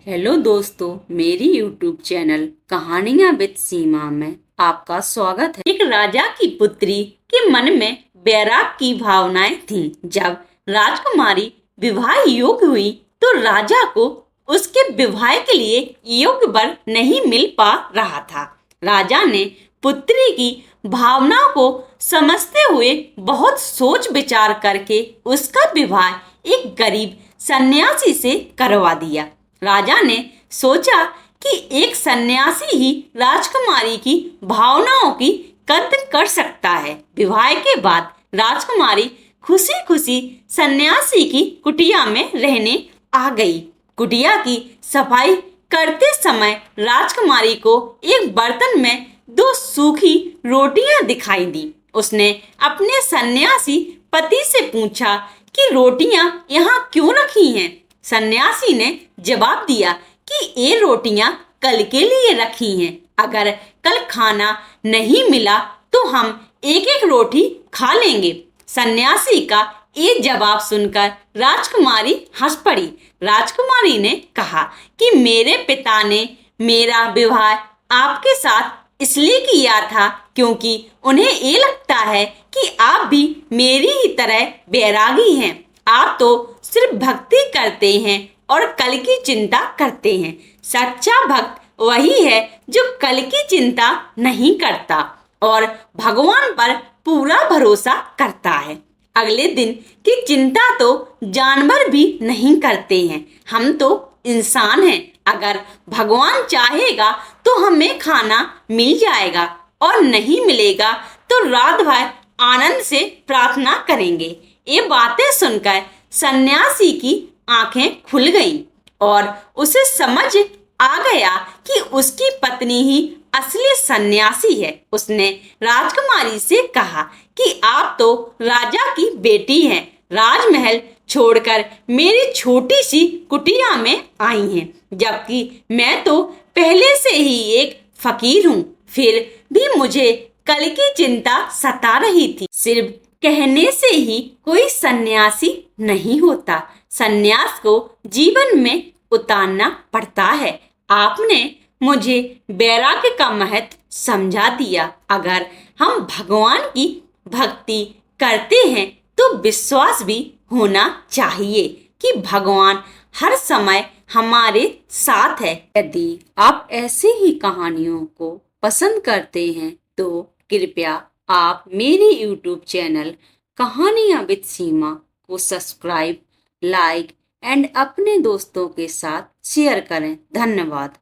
Hello दोस्तों, मेरी YouTube channel कहानियां विद सीमा में आपका स्वागत है। एक राजा की पुत्री के मन में बैराग की भावनाएं थीं। जब राजकुमारी विवाह योग्य हुई तो राजा को उसके विवाह के लिए योग्य वर नहीं मिल पा रहा था। राजा ने पुत्री की भावनाओं को समझते हुए बहुत सोच विचार करके उसका विवाह एक गरीब सन्यासी से करवा दिया। राजा ने सोचा कि एक सन्यासी ही राजकुमारी की भावनाओं की कद्र कर सकता है। विवाह के बाद राजकुमारी खुशी खुशी सन्यासी की कुटिया में रहने आ गई। कुटिया की सफाई करते समय राजकुमारी को एक बर्तन में दो सूखी रोटियां दिखाई दी। उसने अपने सन्यासी पति से पूछा कि रोटियां यहाँ क्यों रखी हैं? सन्यासी ने जवाब दिया कि ये रोटियां कल के लिए रखी हैं। अगर कल खाना नहीं मिला तो हम एक एक रोटी खा लेंगे। सन्यासी का ये जवाब सुनकर राजकुमारी हंस पड़ी। राजकुमारी ने कहा कि मेरे पिता ने मेरा विवाह आपके साथ इसलिए किया था क्योंकि उन्हें ये लगता है कि आप भी मेरी ही तरह बैरागी हैं। आप तो सिर्फ भक्ति करते हैं और कल की चिंता करते हैं। सच्चा भक्त वही है जो कल की चिंता नहीं करता और भगवान पर पूरा भरोसा करता है। अगले दिन की चिंता तो जानवर भी नहीं करते हैं। हम तो इंसान हैं। अगर भगवान चाहेगा तो हमें खाना मिल जाएगा और नहीं मिलेगा तो रात भर आनंद से प्रार्थना करेंगे। ये बातें सुनकर सन्यासी की आंखें खुल गईं और उसे समझ आ गया कि उसकी पत्नी ही असली सन्यासी है। उसने राजकुमारी से कहा कि आप तो राजा की बेटी हैं, राजमहल छोड़कर मेरी छोटी सी कुटिया में आई हैं, जबकि मैं तो पहले से ही एक फकीर हूँ। फिर भी मुझे कल की चिंता सता रही थी। सिर्फ कहने से ही कोई सन्यासी नहीं होता। सन्यास को जीवन में उतारना पड़ता है। आपने मुझे वैराग्य का महत्व समझा दिया। अगर हम भगवान की भक्ति करते हैं तो विश्वास भी होना चाहिए कि भगवान हर समय हमारे साथ है। यदि आप ऐसे ही कहानियों को पसंद करते हैं तो कृपया आप मेरे YouTube चैनल कहानियां विद सीमा को सब्सक्राइब, लाइक एंड अपने दोस्तों के साथ शेयर करें। धन्यवाद।